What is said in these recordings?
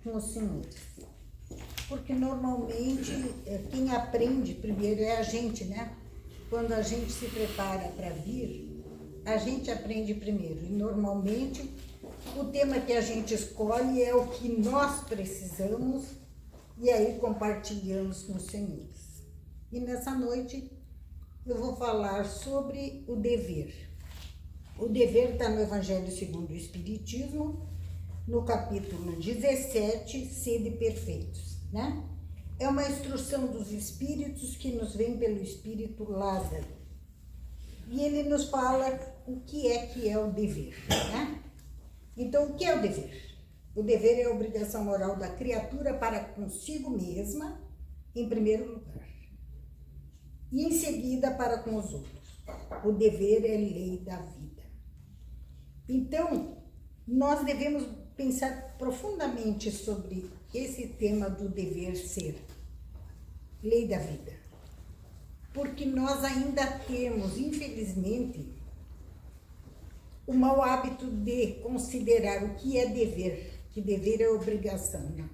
com os senhores. Porque normalmente quem aprende primeiro é a gente, né? Quando a gente se prepara para vir, a gente aprende primeiro. E normalmente o tema que a gente escolhe é o que nós precisamos e aí compartilhamos com os senhores. E nessa noite eu vou falar sobre o dever. O dever está no Evangelho segundo o Espiritismo, no capítulo 17, Sede Perfeitos, né? É uma instrução dos Espíritos que nos vem pelo Espírito Lázaro. E ele nos fala o que é o dever, né? Então, o que é o dever? O dever é a obrigação moral da criatura para consigo mesma, em primeiro lugar. E em seguida para com os outros. O dever é lei da vida. Então, nós devemos pensar profundamente sobre esse tema do dever ser, lei da vida. Porque nós ainda temos, infelizmente, o mau hábito de considerar o que é dever, que dever é obrigação. Não.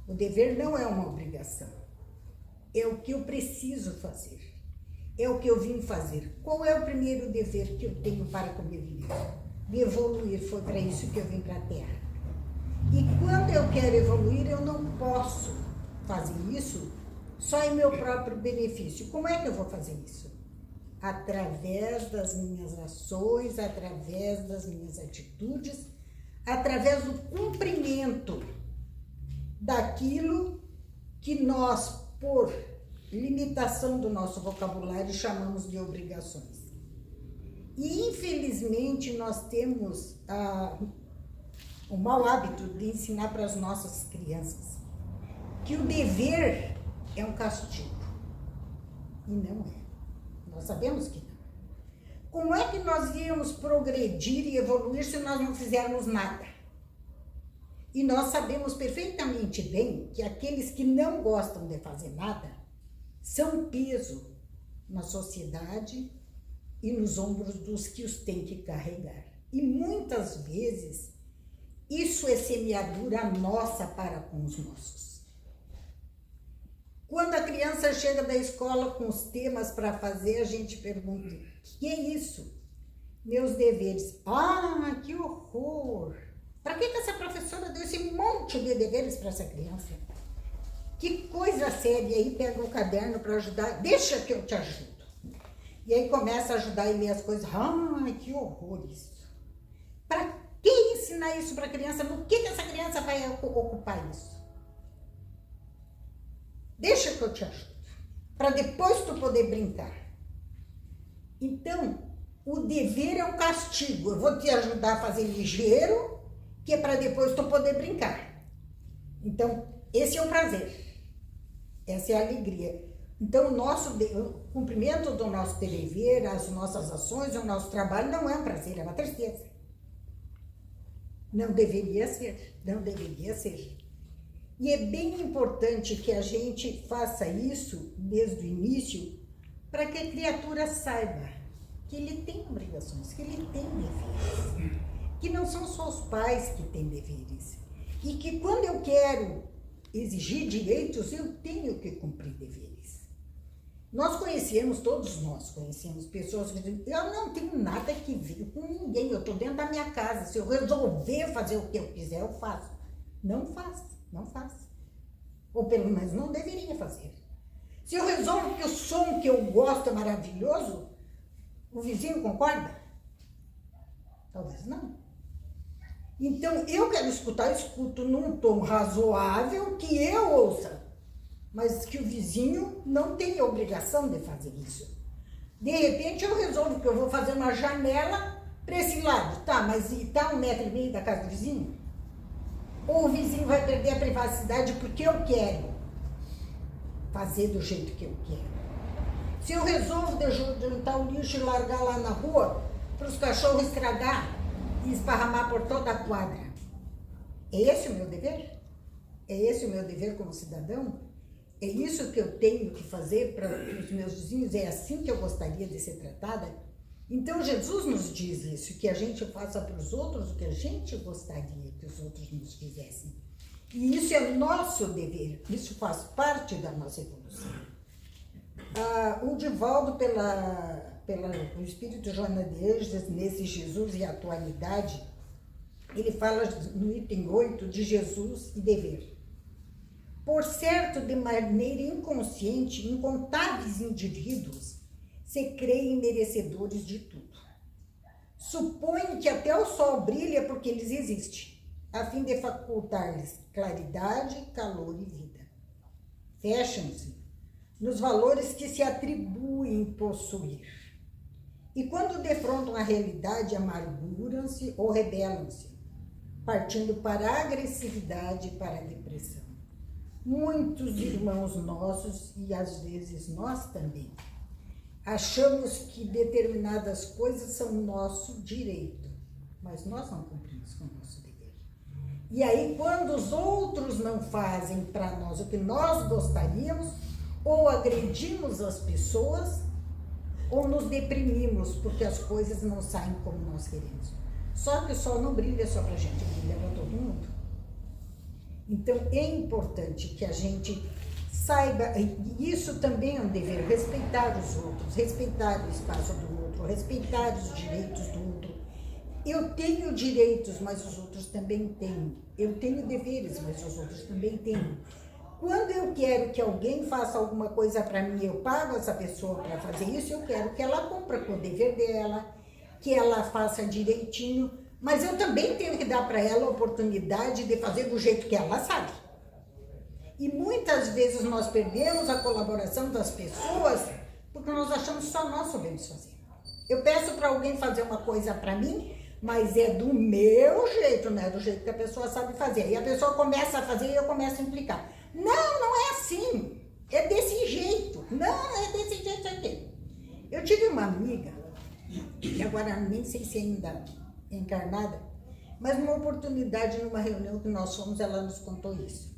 O dever não é uma obrigação. É o que eu preciso fazer. É o que eu vim fazer. Qual é o primeiro dever que eu tenho para com minha vida? De evoluir, foi para isso que eu vim para a Terra. E quando eu quero evoluir, eu não posso fazer isso só em meu próprio benefício. Como é que eu vou fazer isso? Através das minhas ações, através das minhas atitudes, através do cumprimento daquilo que nós, por limitação do nosso vocabulário, chamamos de obrigações. E, infelizmente, nós temos o mau hábito de ensinar para as nossas crianças que o dever é um castigo. E não é. Nós sabemos que não. Como é que nós íamos progredir e evoluir se nós não fizermos nada? E nós sabemos perfeitamente bem que aqueles que não gostam de fazer nada são peso na sociedade e nos ombros dos que os têm que carregar. E muitas vezes isso é semeadura nossa para com os nossos. Quando a criança chega da escola com os temas para fazer, a gente pergunta: o que é isso? Meus deveres. Ah, que horror! Para que essa professora deu esse monte de deveres para essa criança? Que coisa séria! Aí pega o caderno para ajudar. Deixa que eu te ajudo. E aí começa a ajudar e ler as coisas. Ah, que horror isso! Para que ensinar isso para a criança? No que essa criança vai ocupar isso? Deixa que eu te ajudo, para depois tu poder brincar. Então, o dever é um castigo. Eu vou te ajudar a fazer ligeiro, que é para depois tu poder brincar. Então, esse é o prazer. Essa é a alegria. Então, o cumprimento do nosso dever, as nossas ações, o nosso trabalho não é um prazer, é uma tristeza. Não deveria ser, não deveria ser. E é bem importante que a gente faça isso desde o início, para que a criatura saiba que ele tem obrigações, que ele tem deveres, que não são só os pais que têm deveres, e que quando eu quero exigir direitos, eu tenho que cumprir deveres. Todos nós conhecemos pessoas que dizem: eu não tenho nada que ver com ninguém, eu estou dentro da minha casa, se eu resolver fazer o que eu quiser, eu faço. Não faço. Não faz. Ou pelo menos não deveria fazer. Se eu resolvo que o som que eu gosto é maravilhoso, o vizinho concorda? Talvez não. Então, eu quero escutar, eu escuto num tom razoável que eu ouça, mas que o vizinho não tem obrigação de fazer isso. De repente, eu resolvo que eu vou fazer uma janela para esse lado. Tá, mas está 1,5 metro da casa do vizinho? Ou o vizinho vai perder a privacidade porque eu quero fazer do jeito que eu quero. Se eu resolvo juntar o lixo e largar lá na rua para os cachorros estragar e esparramar por toda a quadra, é esse o meu dever? É esse o meu dever como cidadão? É isso que eu tenho que fazer para os meus vizinhos? É assim que eu gostaria de ser tratada? Então, Jesus nos diz isso, que a gente faça para os outros o que a gente gostaria que os outros nos fizessem. E isso é nosso dever, isso faz parte da nossa evolução. O Divaldo, o Espírito Joana de Ângeles, nesse Jesus e Atualidade, ele fala no item 8 de Jesus e dever. Por certo, de maneira inconsciente, incontáveis indivíduos se creem merecedores de tudo. Supõem que até o sol brilha porque eles existem, a fim de facultar-lhes claridade, calor e vida. Fecham-se nos valores que se atribuem possuir. E quando defrontam a realidade, amarguram-se ou rebelam-se, partindo para a agressividade e para a depressão. Muitos irmãos nossos, e às vezes nós também, achamos que determinadas coisas são nosso direito, mas nós não cumprimos com o nosso dever. E aí, quando os outros não fazem para nós o que nós gostaríamos, ou agredimos as pessoas, ou nos deprimimos porque as coisas não saem como nós queremos. Só que o sol não brilha só para a gente, brilha para todo mundo. Então, é importante que a gente saiba, e isso também é um dever, respeitar os outros, respeitar o espaço do outro, respeitar os direitos do outro. Eu tenho direitos, mas os outros também têm. Eu tenho deveres, mas os outros também têm. Quando eu quero que alguém faça alguma coisa para mim, eu pago essa pessoa para fazer isso, eu quero que ela cumpra com o dever dela, que ela faça direitinho, mas eu também tenho que dar para ela a oportunidade de fazer do jeito que ela sabe. E muitas vezes nós perdemos a colaboração das pessoas porque nós achamos que só nós sabemos fazer. Eu peço para alguém fazer uma coisa para mim, mas é do meu jeito, não é do jeito que a pessoa sabe fazer. E a pessoa começa a fazer e eu começo a implicar. Não, não é assim. É desse jeito. Não, é desse jeito aqui. Eu tive uma amiga, que agora nem sei se ainda é encarnada, mas numa oportunidade, numa reunião que nós fomos, ela nos contou isso.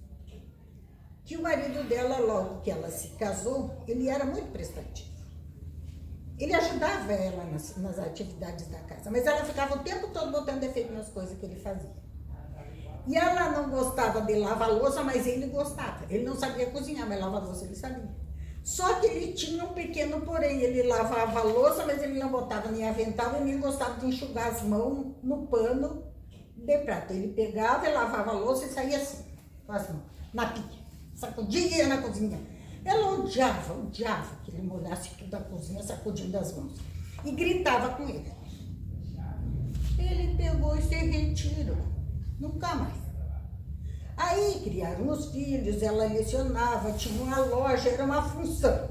Que o marido dela, logo que ela se casou, ele era muito prestativo. Ele ajudava ela nas atividades da casa, mas ela ficava o tempo todo botando defeito nas coisas que ele fazia. E ela não gostava de lavar louça, mas ele gostava. Ele não sabia cozinhar, mas lavar louça ele sabia. Só que ele tinha um pequeno porém, ele lavava a louça, mas ele não botava nem avental e nem gostava de enxugar as mãos no pano de prata. Ele pegava e lavava a louça e saía assim, com as mãos, na pia, sacudia na cozinha. Ela odiava que ele molhasse tudo a cozinha, sacudindo as mãos. E gritava com ele. Ele pegou e se retirou. Nunca mais. Aí criaram os filhos, ela lecionava, tinha uma loja, era uma função.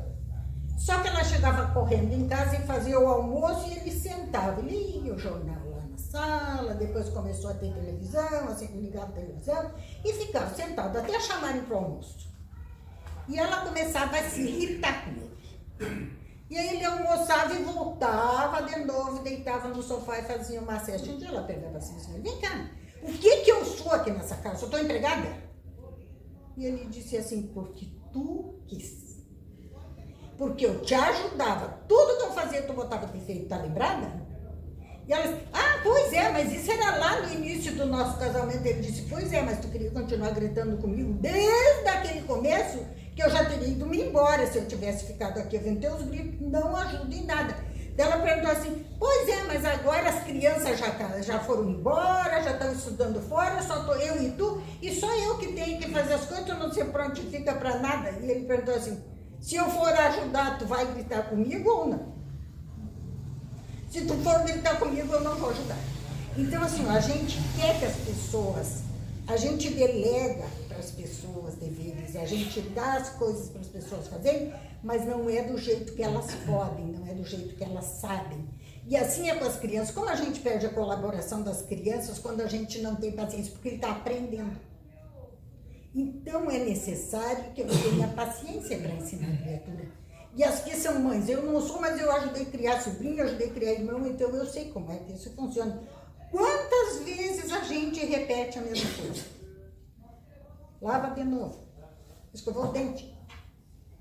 Só que ela chegava correndo em casa e fazia o almoço e ele sentava. Ele lia o jornal lá na sala, depois começou a ter televisão, assim, ligava a televisão, e ficava sentado até chamarem para o almoço. E ela começava a se irritar com ele. E aí ele almoçava e voltava de novo, deitava no sofá e fazia uma cesta. Um dia ela pegava assim e disse, vem cá, o que eu sou aqui nessa casa? Eu estou empregada? E ele disse assim, porque tu quis. Porque eu te ajudava. Tudo que eu fazia, tu botava defeito, tá lembrada? E ela disse, pois é, mas isso era lá no início do nosso casamento. Ele disse, pois é, mas tu queria continuar gritando comigo desde aquele começo, que eu já teria ido me embora se eu tivesse ficado aqui. Eu vendo teus gritos, não ajuda em nada. Ela perguntou assim, pois é, mas agora as crianças já foram embora, já estão estudando fora, só tô eu e tu, e só eu que tenho que fazer as coisas, tu não se prontifica para nada. E ele perguntou assim, se eu for ajudar, tu vai gritar comigo ou não? Se tu for gritar comigo, eu não vou ajudar. Então, assim, a gente quer que as pessoas, a gente delega para as pessoas deveres, a gente dá as coisas para as pessoas fazerem, mas não é do jeito que elas podem, não é do jeito que elas sabem. E assim é com as crianças. Como a gente perde a colaboração das crianças quando a gente não tem paciência, porque ele está aprendendo. Então é necessário que eu tenha paciência para ensinar a criatura. E as que são mães, eu não sou, mas eu ajudei a criar sobrinho, ajudei a criar irmão, então eu sei como é que isso funciona. Quantas vezes a gente repete a mesma coisa? Lava de novo, escovou o dente.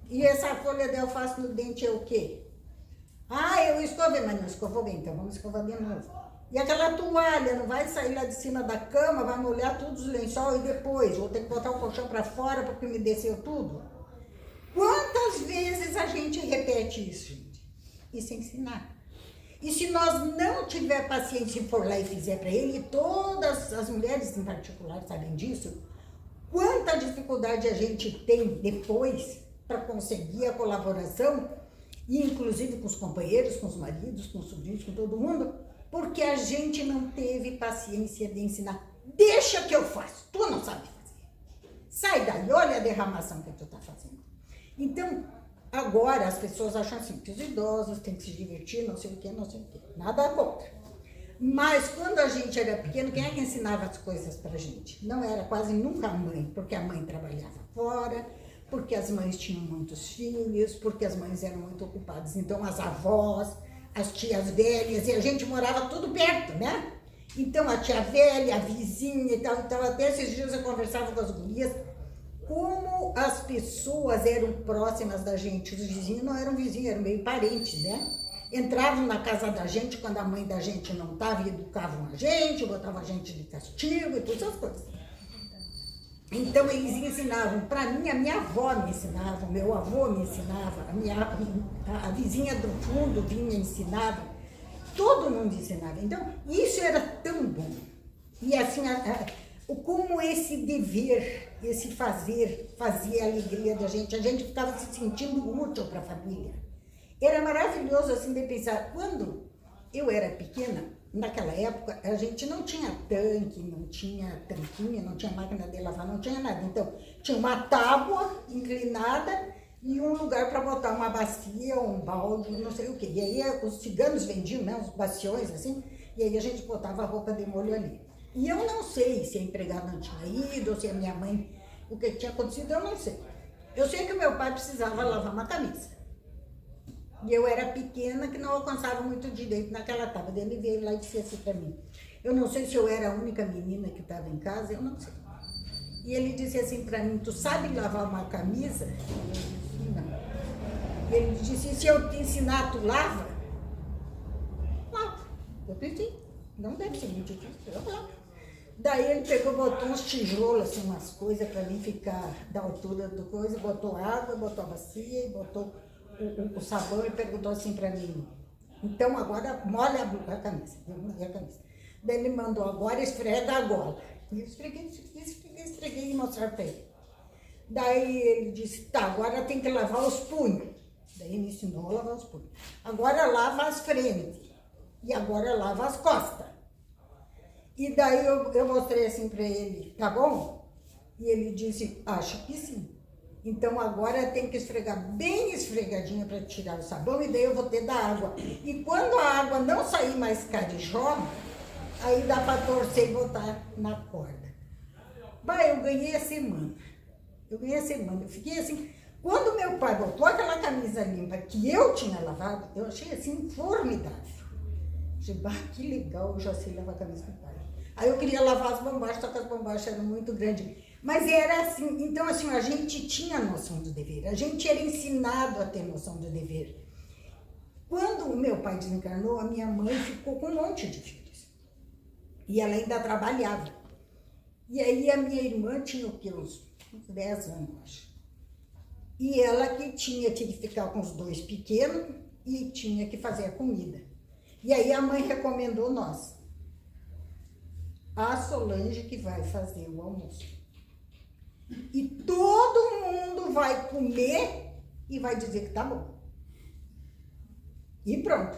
E essa folha de alface no dente é o quê? Eu escovei, mas não escovou bem, então vamos escovar de novo. E aquela toalha, não vai sair lá de cima da cama, vai molhar todos os lençóis e depois vou ter que botar o colchão para fora porque me desceu tudo. Quantas vezes a gente repete isso, gente? Isso é ensinar. E se nós não tiver paciência e for lá e fizer para ele, todas as mulheres em particular sabem disso, quanta dificuldade a gente tem depois para conseguir a colaboração, e inclusive com os companheiros, com os maridos, com os sobrinhos, com todo mundo, porque a gente não teve paciência de ensinar. Deixa que eu faço, tu não sabe fazer. Sai daí, olha a derramação que tu tá fazendo. Então, agora as pessoas acham assim, que os idosos têm que se divertir, não sei o que, não sei o que. Nada contra. Mas quando a gente era pequeno, quem é que ensinava as coisas pra gente? Não era quase nunca a mãe, porque a mãe trabalhava fora, porque as mães tinham muitos filhos, porque as mães eram muito ocupadas. Então, as avós, as tias velhas, e a gente morava tudo perto, né? Então, a tia velha, a vizinha e tal. Então, até esses dias eu conversava com as gurias, como as pessoas eram próximas da gente. Os vizinhos não eram vizinhos, eram meio parentes, né? Entravam na casa da gente quando a mãe da gente não estava e educavam a gente, botavam a gente de castigo e todas essas coisas. Então, eles ensinavam. Para mim, a minha avó me ensinava, meu avô me ensinava, a vizinha do fundo vinha e ensinava. Todo mundo ensinava. Então, isso era tão bom. E assim, como esse dever, esse fazer, fazia a alegria da gente. A gente ficava se sentindo útil para a família. Era maravilhoso assim de pensar. Quando eu era pequena, naquela época, a gente não tinha tanque, não tinha tanquinha, não tinha máquina de lavar, não tinha nada. Então, tinha uma tábua inclinada e um lugar para botar uma bacia, um balde, não sei o quê. E aí os ciganos vendiam, né, os baciões assim, e aí a gente botava a roupa de molho ali. E eu não sei se a empregada não tinha ido, ou se a minha mãe, o que tinha acontecido, eu não sei. Eu sei que o meu pai precisava lavar uma camisa. E eu era pequena, que não alcançava muito direito naquela tábua. Ele veio lá e disse assim para mim. Eu não sei se eu era a única menina que estava em casa, eu não sei. E ele disse assim para mim, tu sabe lavar uma camisa? Eu disse, não. E ele disse, se eu te ensinar, tu lava? Lava. Eu pensei, não deve ser muito difícil, eu lavo. Daí ele pegou, botou uns tijolos, assim, umas coisas para mim ficar da altura do coisa, botou água, botou a bacia e botou o sabão e perguntou assim para mim, então agora molha a camisa. Eu molhei a camisa. Daí ele mandou, agora esfrega a gola. E eu esfreguei e mostrar para ele. Daí ele disse, tá, agora tem que lavar os punhos. Daí ele me ensinou a lavar os punhos. Agora lava as frentes. E agora lava as costas. E daí eu mostrei assim para ele, tá bom? E ele disse, acho que sim. Então agora tem que esfregar bem esfregadinha para tirar o sabão e daí eu vou ter da água. E quando a água não sair mais carijó, aí dá para torcer e botar na corda. Bah, eu ganhei a semana. Eu fiquei assim, quando meu pai botou aquela camisa limpa que eu tinha lavado, eu achei assim formidável. Achei, bah, que legal, eu já sei lavar a camisa do pai. Aí eu queria lavar as bombachas, só que as bombachas eram muito grandes. Mas era assim, então assim, a gente tinha noção do dever, a gente era ensinado a ter noção do dever. Quando o meu pai desencarnou, a minha mãe ficou com um monte de filhos. E ela ainda trabalhava. E aí a minha irmã tinha o quê? Uns 10 anos, acho. E ela que tinha que ficar com os 2 pequenos e tinha que fazer a comida. E aí a mãe recomendou nós. A Solange que vai fazer o almoço. E todo mundo vai comer e vai dizer que tá bom. E pronto.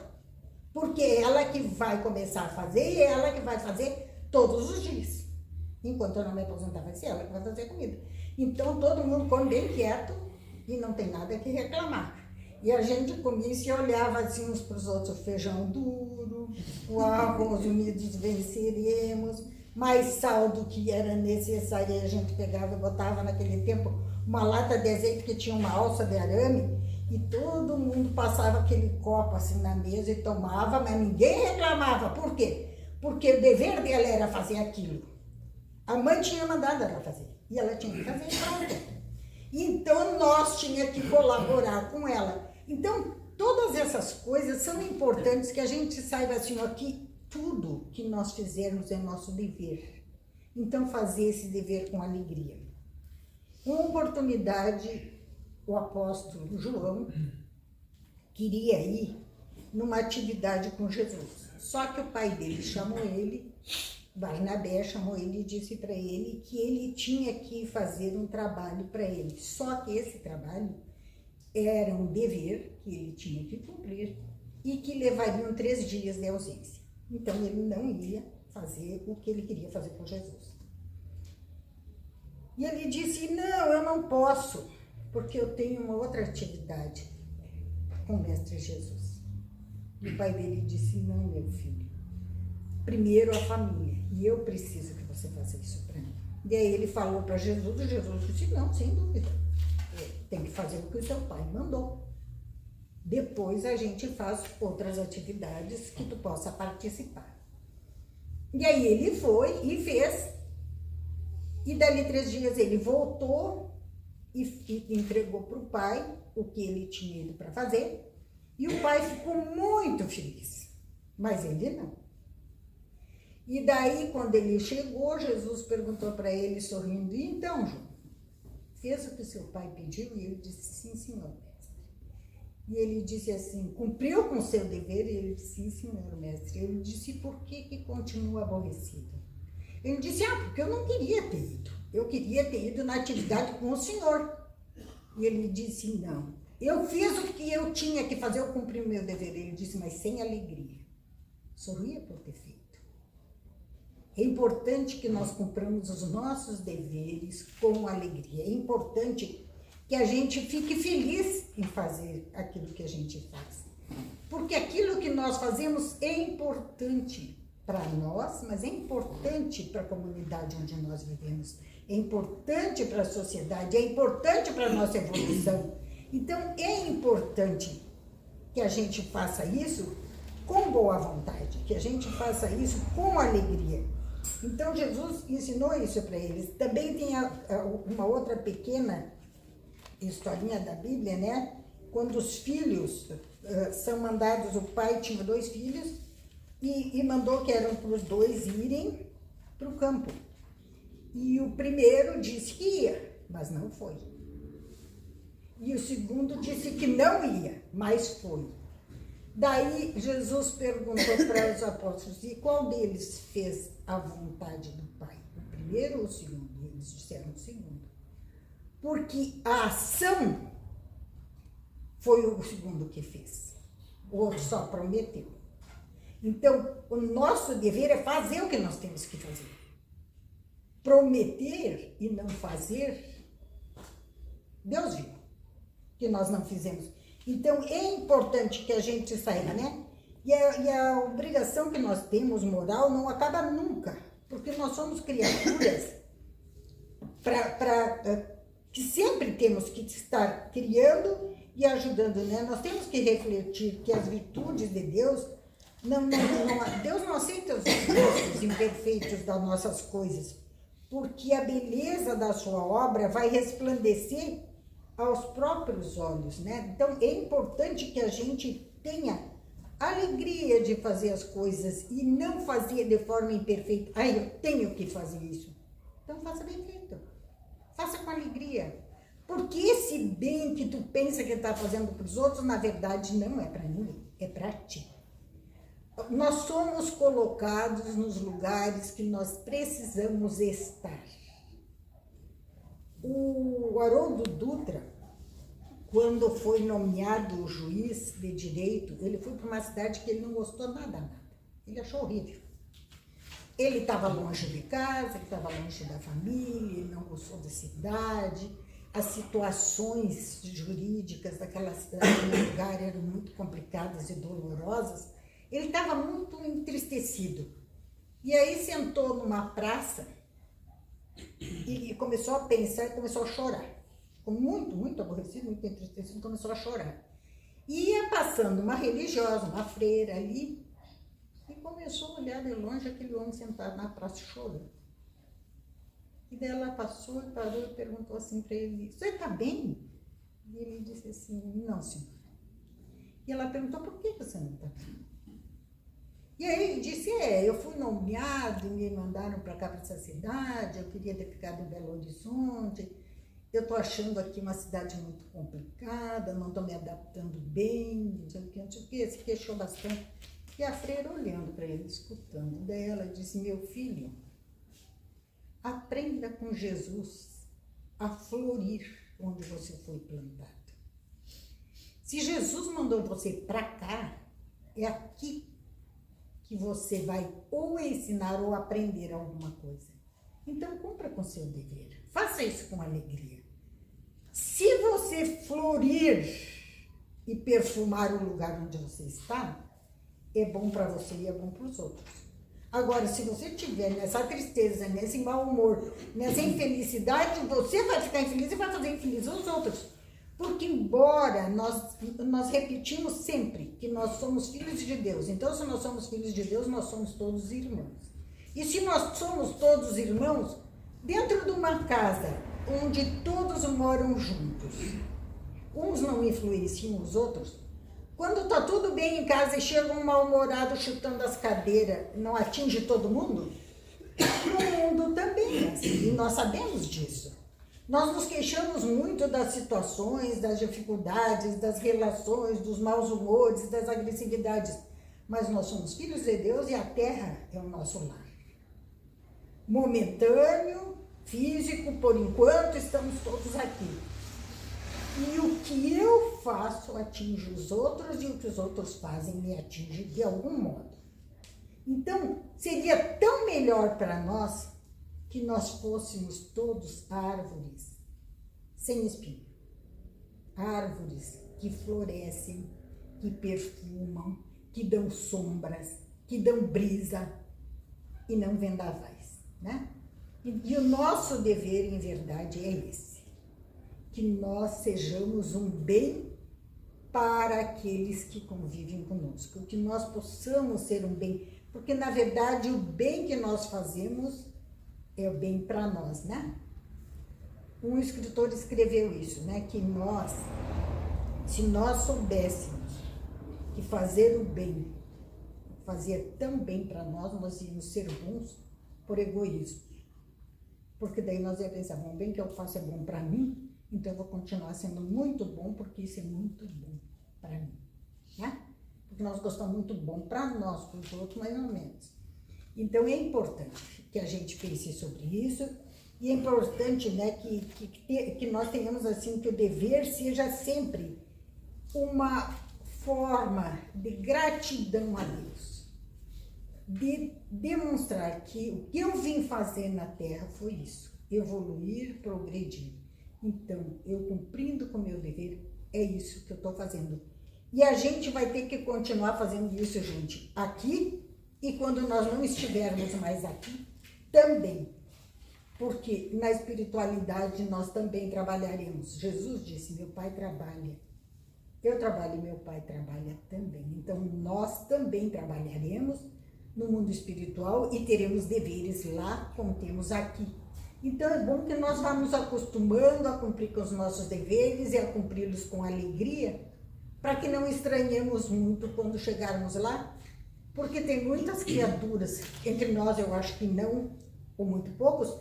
Porque é ela que vai começar a fazer e é ela que vai fazer todos os dias. Enquanto eu não me aposentar, vai ser ela que vai fazer a comida. Então todo mundo come bem quieto e não tem nada que reclamar. E a gente comia e se olhava assim uns para os outros, o feijão duro, o arroz unidos venceremos, mais sal do que era necessário, e a gente pegava e botava naquele tempo uma lata de azeite que tinha uma alça de arame, e todo mundo passava aquele copo assim na mesa e tomava, mas ninguém reclamava. Por quê? Porque o dever dela era fazer aquilo. A mãe tinha mandado ela fazer, e ela tinha que fazer pronto. Então nós tínhamos que colaborar com ela. Então todas essas coisas são importantes que a gente saiba assim, ó, que tudo que nós fizermos é nosso dever. Então, fazer esse dever com alegria. Uma oportunidade, o apóstolo João queria ir numa atividade com Jesus. Só que o pai dele chamou ele, Barnabé chamou ele e disse para ele que ele tinha que fazer um trabalho para ele. Só que esse trabalho era um dever que ele tinha que cumprir e que levariam 3 dias de ausência. Então, ele não ia fazer o que ele queria fazer com Jesus. E ele disse, não, eu não posso, porque eu tenho uma outra atividade com o Mestre Jesus. E o pai dele disse, não, meu filho, primeiro a família, e eu preciso que você faça isso para mim. E aí ele falou para Jesus, e Jesus disse, não, sem dúvida, tem que fazer o que o seu pai mandou. Depois a gente faz outras atividades que tu possa participar. E aí ele foi e fez. E dali 3 dias ele voltou e entregou para o pai o que ele tinha ido para fazer. E o pai ficou muito feliz, mas ele não. E daí, quando ele chegou, Jesus perguntou para ele, sorrindo, e então, João, fez o que seu pai pediu? E ele disse, sim, senhor mestre. E ele disse assim, cumpriu com o seu dever? E ele disse, sim, senhor mestre. Ele disse, por que continua aborrecido? Ele disse, porque eu não queria ter ido. Eu queria ter ido na atividade com o senhor. E ele disse, não. Eu fiz o que eu tinha que fazer, eu cumpri o meu dever. Ele disse, mas sem alegria. Sorria por ter feito. É importante que nós cumpramos os nossos deveres com alegria. É importante que a gente fique feliz em fazer aquilo que a gente faz. Porque aquilo que nós fazemos é importante para nós, mas é importante para a comunidade onde nós vivemos, é importante para a sociedade, é importante para a nossa evolução. Então, é importante que a gente faça isso com boa vontade, que a gente faça isso com alegria. Então, Jesus ensinou isso para eles. Também tem uma outra pequena historinha da Bíblia, né? Quando os filhos são mandados, o pai tinha 2 filhos, e mandou que eram para os 2 irem para o campo. E o primeiro disse que ia, mas não foi. E o segundo disse que não ia, mas foi. Daí Jesus perguntou para os apóstolos, e qual deles fez a vontade do Pai? O primeiro ou o segundo? E eles disseram o segundo. Porque a ação foi o segundo que fez. O outro só prometeu. Então, o nosso dever é fazer o que nós temos que fazer. Prometer e não fazer, Deus viu que nós não fizemos. Então, é importante que a gente saiba, né? E a obrigação que nós temos, moral, não acaba nunca. Porque nós somos criaturas que sempre temos que estar criando e ajudando, né? Nós temos que refletir que as virtudes de Deus... Deus não aceita os gostos imperfeitos das nossas coisas, porque a beleza da sua obra vai resplandecer aos próprios olhos, né? Então, é importante que a gente tenha alegria de fazer as coisas e não fazer de forma imperfeita. Eu tenho que fazer isso. Então, faça bem feito. Faça com alegria. Porque esse bem que tu pensa que está fazendo para os outros, na verdade, não é para ninguém, é para ti. Nós somos colocados nos lugares que nós precisamos estar. O Haroldo Dutra, quando foi nomeado juiz de direito, ele foi para uma cidade que ele não gostou nada. Ele achou horrível. Ele estava longe de casa, ele estava longe da família, ele não gostou da cidade. As situações jurídicas daquele lugar eram muito complicadas e dolorosas. Ele estava muito entristecido. E aí sentou numa praça e começou a pensar e começou a chorar. Ficou muito, muito aborrecido, muito entristecido, começou a chorar. E ia passando uma religiosa, uma freira ali, e começou a olhar de longe aquele homem sentado na praça chorando. E daí ela passou e parou e perguntou assim para ele, você está bem? E ele disse assim, não, senhor. E ela perguntou, por que você não está bem? E aí ele disse, eu fui nomeado e me mandaram para cá, para essa cidade, eu queria ter ficado em Belo Horizonte, eu estou achando aqui uma cidade muito complicada, não estou me adaptando bem, não sei o que, se queixou bastante. E a freira olhando para ele, escutando dela, disse, meu filho, aprenda com Jesus a florir onde você foi plantado. Se Jesus mandou você para cá, é aqui que você vai ou ensinar ou aprender alguma coisa. Então, cumpra com seu dever. Faça isso com alegria. Se você florir e perfumar o lugar onde você está, é bom para você e é bom para os outros. Agora, se você estiver nessa tristeza, nesse mau humor, nessa infelicidade, você vai ficar infeliz e vai fazer infeliz os outros. Porque embora nós repetimos sempre que nós somos filhos de Deus, então se nós somos filhos de Deus, nós somos todos irmãos. E se nós somos todos irmãos, dentro de uma casa onde todos moram juntos, uns não influenciam os outros, quando está tudo bem em casa e chega um mal-humorado chutando as cadeiras, não atinge todo mundo? No mundo também é assim, e nós sabemos disso. Nós nos queixamos muito das situações, das dificuldades, das relações, dos maus humores, das agressividades. Mas nós somos filhos de Deus e a terra é o nosso lar. Momentâneo, físico, por enquanto, estamos todos aqui. E o que eu faço atinge os outros e o que os outros fazem me atinge de algum modo. Então, seria tão melhor para nós que nós fôssemos todos árvores sem espinho. Árvores que florescem, que perfumam, que dão sombras, que dão brisa e não vendavais, né? E o nosso dever, em verdade, é esse. Que nós sejamos um bem para aqueles que convivem conosco. Que nós possamos ser um bem, porque, na verdade, o bem que nós fazemos é o bem para nós, né? Um escritor escreveu isso, né? Que nós, se nós soubéssemos que fazer o bem fazia tão bem para nós, nós íamos ser bons por egoísmo. Porque daí nós íamos pensar, bom, o bem que eu faço é bom para mim, então eu vou continuar sendo muito bom, porque isso é muito bom para mim, né? Porque nós gostamos muito bom para nós, para os outros, mais ou menos. Então, é importante que a gente pense sobre isso e é importante, né, que nós tenhamos, assim, que o dever seja sempre uma forma de gratidão a Deus, de demonstrar que o que eu vim fazer na Terra foi isso, evoluir, progredir. Então, eu cumprindo com o meu dever, é isso que eu estou fazendo. E a gente vai ter que continuar fazendo isso, gente, aqui. E quando nós não estivermos mais aqui, também. Porque na espiritualidade nós também trabalharemos. Jesus disse, meu Pai trabalha. Eu trabalho e meu Pai trabalha também. Então nós também trabalharemos no mundo espiritual e teremos deveres lá como temos aqui. Então é bom que nós vá nos acostumando a cumprir com os nossos deveres e a cumpri-los com alegria, para que não estranhemos muito quando chegarmos lá. Porque tem muitas criaturas, entre nós eu acho que não, ou muito poucos,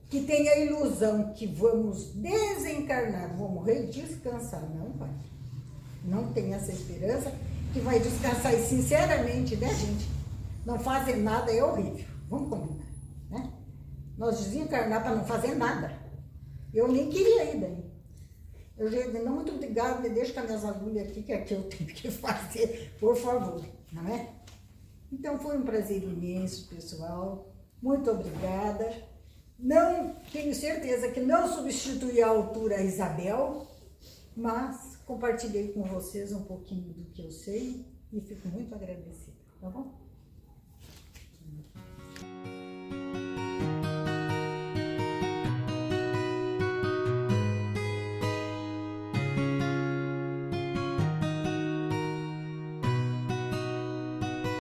que têm a ilusão que vamos desencarnar, vou morrer e descansar. Não vai. Não tem essa esperança que vai descansar. E sinceramente, né, gente, não fazer nada é horrível. Vamos combinar, né? Nós desencarnar para não fazer nada. Eu nem queria ir daí. Eu já disse, não, muito obrigado, me deixa com as minhas agulhas aqui, que aqui eu tenho que fazer, por favor, não é? Então, foi um prazer imenso, pessoal. Muito obrigada. Não tenho certeza que não substitui a altura a Isabel, mas compartilhei com vocês um pouquinho do que eu sei e fico muito agradecida, tá bom?